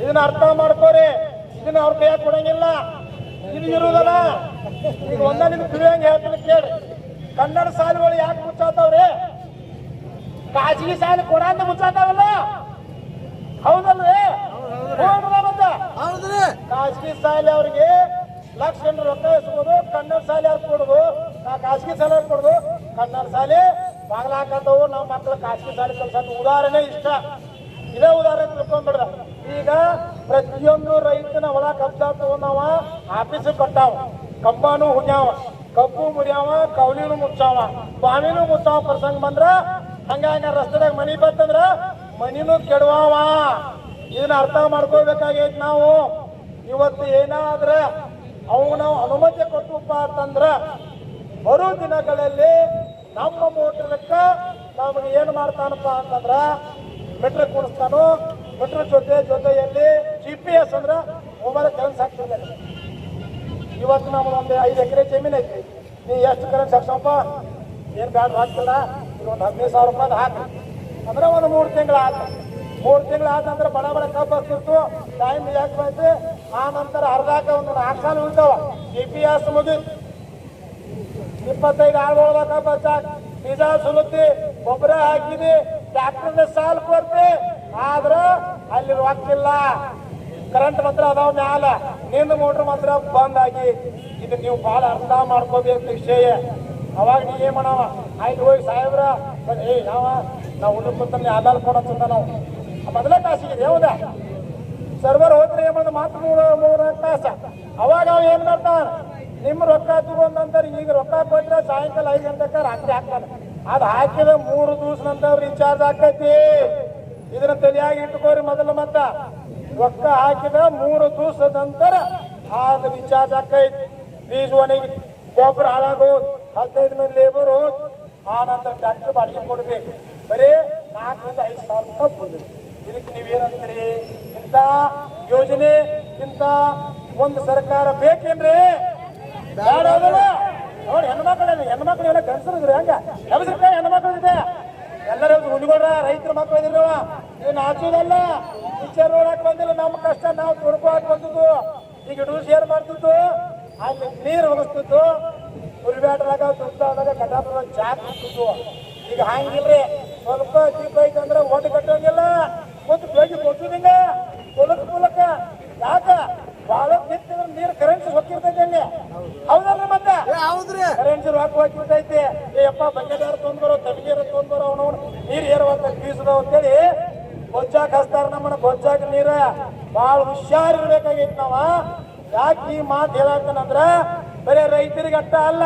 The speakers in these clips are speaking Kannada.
ಇದನ್ನ ಅರ್ಥ ಮಾಡ್ಕೋರಿ. ಇದನ್ನ ಅವ್ರ ಕೈಯಾಗ ಕೊಡಂಗಿಲ್ಲ. ಇದು ಇರುವುದಲ್ಲ. ಈಗ ಒಂದೊಂದು ತಿಳಿಯಂಗೆ ಹೇಳ್ತೀನಿ ಕೇಳಿ. ಕನ್ನಡ ಶಾಲೆಗಳು ಯಾಕೆ ಮುಚ್ಚಾತಾವ್ರಿ? ಖಾಸಗಿ ಶಾಲೆ ಕೊಡ ಅಂತ ಮುಚ್ಚಾತಾವಲ್ಲ, ಹೌದಲ್ರಿ? ಖಾಸಗಿ ಶಾಲೆ ಅವ್ರಿಗೆ ಲಕ್ಷ ರೊಕ್ಕ ಇಸ್ಬೋದು, ಕನ್ನಡ ಶಾಲೆ ಅವ್ರು ಕೊಡುದು, ಖಾಸಗಿ ಶಾಲೆ ಅವ್ರು ಕೊಡುದು. ಕನ್ನಡ ಶಾಲೆ ಬಾಗ್ಲಾಕಂತವು ನಮ್ಮ ಮಕ್ಕಳು ಖಾಸಗಿ ಶಾಲೆ ಕಲ್ಸಂತ ಉದಾಹರಣೆ ಇಷ್ಟ. ಇದೇ ಉದಾಹರಣೆ ತಿಳ್ಕೊಂಡ್ಬಿಡ್ರ. ಈಗ ಪ್ರತಿಯೊಂದು ರೈತನ ಹೊಲ ಕಬ್ಜಾ ತಗೊಂಡವ, ಆಫೀಸ್ ಕಟ್ಟಾವ, ಕಂಬಾನು ಹುಡ್ಯಾವ, ಕಬ್ಬು ಮುರಿಯಾವ, ಕೌಲಿನೂ ಮುಚ್ಚಾವ, ಬಾವಿನೂ ಮುಚ್ಚಾವ. ಪ್ರಸಂಗ ಬಂದ್ರ ಹಂಗ ರಸ್ತೆದಾಗ ಮನಿ ಬರ್ತಂದ್ರ ಮನಿನೂ ಕೆಡವಾವ. ಇದನ್ನ ಅರ್ಥ ಮಾಡ್ಕೋಬೇಕಾಗೈತಿ ನಾವು. ಇವತ್ತು ಏನಾದ್ರ ಅವಾಗ ನಾವು ಅನುಮತಿ ಕೊಟ್ಟಪ್ಪ ಅಂತಂದ್ರ ಬರೋ ದಿನಗಳಲ್ಲಿ ನಮ್ಮ ಮೋಟರ್ಕ ನಮ್ಗೆ ಏನ್ ಮಾಡ್ತಾನಪ್ಪ ಅಂತಂದ್ರ ಮೀಟರ್ ಕುಡಿಸ್ತಾನು. ಮೀಟರ್ ಜೊತೆಯಲ್ಲಿ GPS ಅಂದ್ರ ಮೊಬೈಲ್ ಕರೆನ್ಸ್ ಹಾಕ್ತಿರ್ತಾರೆ. ಇವತ್ತು ನಮ್ದೊಂದು 5 ಎಕರೆ ಜಮೀನ್ ಐತಿ. ನೀ ಎಷ್ಟು ಕರೆನ್ಸ್ ಹಾಕ್ಸಪ್ಪ? ಏನ್ ಬ್ಯಾಡ ಹಾಕಿಲ್ಲ, ಈಗ ಒಂದು 15,000 ರೂಪಾಯಿ ಹಾಕಿ ಅಂದ್ರೆ ಒಂದು 3 ತಿಂಗಳು ಆತ. 3 ತಿಂಗಳು ಆದ ನಂತರ ಬಡ ಕಬ್ಬು ಹಚ್ತಿರ್ತು. ಟೈಮ್ ಯಾಕೆ ಬಂತು? ಆ ನಂತರ ಅರ್ಧಾಕ ಒಂದು 4 ಸಾಲ ಉಳಿತಾವ. GPS ಮುಗಿತು. 25 ಆಳುಗಳ ಕಬ್ಬು ಹಚ್ಚಾಕ ಬೀಜ ಸುಲುತ್ತಿ, ಗೊಬ್ಬರ ಹಾಕಿದಿ, ಟ್ರ್ಯಾಕ್ಟರ್ನ ಸಾಲ ಕೊಡ್ತಿ. ಆದ್ರ ಅಲ್ಲಿ ರೊಕ್ಕಿಲ್ಲ. ಕರೆಂಟ್ ಮಾತ್ರ ಅದಾವ ಮ್ಯಾಲ, ನಿಂದ ಮೋಟ್ರ್ ಮಾತ್ರ ಬಂದ್ ಆಗಿ. ಇದು ನೀವು ಬಹಳ ಅರ್ಥ ಮಾಡ್ಕೋಬೇಕು ವಿಷಯ. ಅವಾಗ ನೀ ಏನ್ ಮಾಡವ? ಆಯ್ತು ಹೋಗಿ ಸಾಹೇಬ್ರ ನಾವು ಉಡುಪತ್ತಲ್ಲಿ ಆಧಾರ್ ಕೊಡಂತ ನಾವು ಮೊದಲೇ ತಾಸಿಗಿದೆ. ಹೌದಾ? ಸರ್ವರ್ ಹೋದ್ರೆ ಏನ್ ಮಾಡೋದು? ಮಾತ್ರ 3 ತಾಸ. ಅವಾಗ ಅವ ಏನ್ ಮಾಡ್ತಾನ? ನಿಮ್ ರೊಕ್ಕ ತಗೊಂಡಂತ ಈಗ ರೊಕ್ಕ ಕೊಟ್ರೆ ಸಾಯಂಕಾಲ 5 ಗಂಟೆಗೆ ರಾತ್ರಿ ಹಾಕ್ತಾನೆ. ಅದ್ ಹಾಕಿದ 3 ದಿವಸ ನಂತರ ರಿಚಾರ್ಜ್ ಆಕೈತಿ. ಇದನ್ನ ತಲೆಯಾಗಿ ಇಟ್ಕೋರಿ. ಮೊದಲು ಮತ್ತ ರೊಕ್ಕ ಹಾಕಿದ 3 ದಿವಸದ ನಂತರ ಅದು ರಿಚಾರ್ಜ್ ಆಕೈತಿ. ಬೀಜ ಒಣಗಿ, ಗೊಬ್ಬರ ಹಾಳಾಗೋದು, 15 ಮಂದಿ ಲೇಬರ್ ಹೋದ್, ಆ ನಂತರ ಡಾಕ್ಟರ್ ಬಾಡಿಗೆ ಕೊಡ್ಬೇಕು. ಬರೀ 4 ರಿಂದ 5 ಸಾವಿರ ರೂಪಾಯಿ ಬಂದಿದೆ. ಇದಕ್ಕೆ ನೀವೇನಂತೀರಿ? ಇಂಥ ಯೋಜನೆ, ಇಂಥ ಒಂದು ಸರ್ಕಾರ ಬೇಕೇನ್ರಿ? ಬೇಡ ಅದಲ್ಲ. ನೋಡಿ ಹೆಣ್ಮಕ್ಳು ಎಲ್ಲ ಗಂಡಸರಿದ್ರಿ, ಹಂಗ ಹೆಬ್ಬಸ್ರಿಕಾಯಿ ಹೆಣ್ಮಕ್ಳು ಇದೆ. ಎಲ್ಲರೂ ಹುಡುಗರ ರೈತರ ಮಕ್ಕಳು ಇದ್ರವ. ನೀವು ನಾಚೋದಲ್ಲ. ಪಿಕ್ಚರ್ ನೋಡಕ್ ಬಂದಿಲ್ಲ. ನಮ್ಮ ಕಷ್ಟ ನಾವು ತೊಡ್ಕೊಳಕ್ ಬಂದಿದ್ದು. ಈಗ ಹಿಡಿದು ಶೇರ್ ಮಾಡ್ತಿದ್ದು, ಅಲ್ಲಿ ನೀರು ಹೋಗಿಸ್ತಿದ್ದು, ಹುಲ್ಬ್ಯಾಟದಾಗ ತುತ್ತಾದಾಗ ಕಟಾಪುರ ಚಾಕ್ ಹಾಕ್ತಿದ್ದು. ಈಗ ಹಂಗಿಲ್ರಿ. ಸ್ವಲ್ಪ ದೀಪ ಐತಂದ್ರೆ ಒಟ್ಟು ಕಟ್ಟೋಂಗಿಲ್ಲ. ಒಂದು ಬೇಗಿ ಕೊಟ್ಟುದಿಂಗ ಪುಲಕ ಯಾಕ ಬಾಳ ನಿಂತಿದ್ರೆ ನೀರು ಕರೆನ್ಸಿ ಹೋಗಿರ್ತೈತಿ ಅಲ್ಲಿ. ಹೌದಲ್ರಿ? ಮತ್ತೆ ಕರೆನ್ಸಿ ರೊಕ್ಕ ಹೋಗಿರ್ತೈತಿ. ಏಪ್ಪ ಬಗ್ಗೆದಾರ ತೊಂದ್ಬರೋ, ತಮಿಗೇರ ತೊಂದ್ಬರೋ, ಅವನವನು ನೀರು ಏರುವಂತ ಬೀಸದವ್ ಅಂತೇಳಿ ಗೊಜ್ಜಾಕ್ ಹಚ್ತಾರ. ನಮ್ಮನ್ನ ಗೊಜ್ಜಾಕ ನೀರ ಬಾಳ ಹುಷಾರಿರ್ಬೇಕಾಗೈತಿ ನಾವ. ಯಾಕೆ ಈ ಮಾತು ಹೇಳತ್ತಂದ್ರ ಬರೀ ರೈತರಿಗೆ ಅಟ್ಟ ಅಲ್ಲ.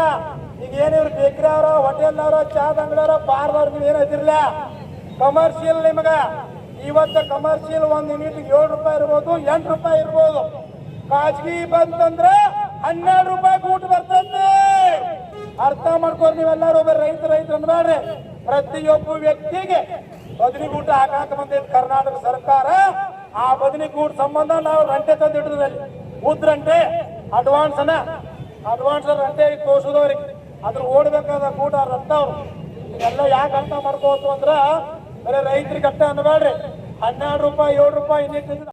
ಈಗ ಏನಿವ್ರು ಬೇಕ್ರಿ ಅವ್ರ, ಹೋಟೆಲ್ನವ್ರ, ಚಾದ ಅಂಗಡಿಯವ್ರ, ಬಾರ್ದವ್ರ, ನೀವು ಏನೈತಿರ್ಲ ಕಮರ್ಷಿಯಲ್. ನಿಮಗ ಇವತ್ತು ಕಮರ್ಷಿಯಲ್ 1 ಯೂನಿಟ್ 7 ರೂಪಾಯಿ ಇರ್ಬೋದು, 8 ರೂಪಾಯಿ ಇರ್ಬೋದು. ಖಾಸಗಿ ಬಂತಂದ್ರೆ 12 ರೂಪಾಯಿ ಊಟ ಬರ್ತೈತಿ. ಅರ್ಥ ಮಾಡ್ಕೋರಿ ನೀವೆಲ್ಲರೂ. ಒಬ್ಬ ರೈತರು ಅನ್ಬೇಡ್ರಿ. ಪ್ರತಿಯೊಬ್ಬ ವ್ಯಕ್ತಿಗೆ ಬದನಿಗೂಟ ಹಾಕಾಕ ಬಂದೈತಿ ಕರ್ನಾಟಕ ಸರ್ಕಾರ. ಆ ಬದನಿಗೂಟ ಸಂಬಂಧ ನಾವು ರಂಟೆ ತಂದಿಡ್ರಲ್ಲಿ. ಉದ್ರಂಟೆ ಅಡ್ವಾನ್ಸ್ ರಂಟೆ ತೋರ್ಸುದವ್ರಿಗೆ ಅದ್ರ ಓಡ್ಬೇಕಾದ ಕೂಟ ರತ್ತವ್ರು. ಇದೆಲ್ಲ ಯಾಕೆ ಅರ್ಥ ಮಾಡ್ಕೋತು ಅಂದ್ರ ಬರೀ ರೈತರಿಗೆ ಅರ್ಥ ಅನ್ಬೇಡ್ರಿ. 12 ರೂಪಾಯಿ 7 ರೂಪಾಯಿ ಇನ್ನಿಟ್ಟು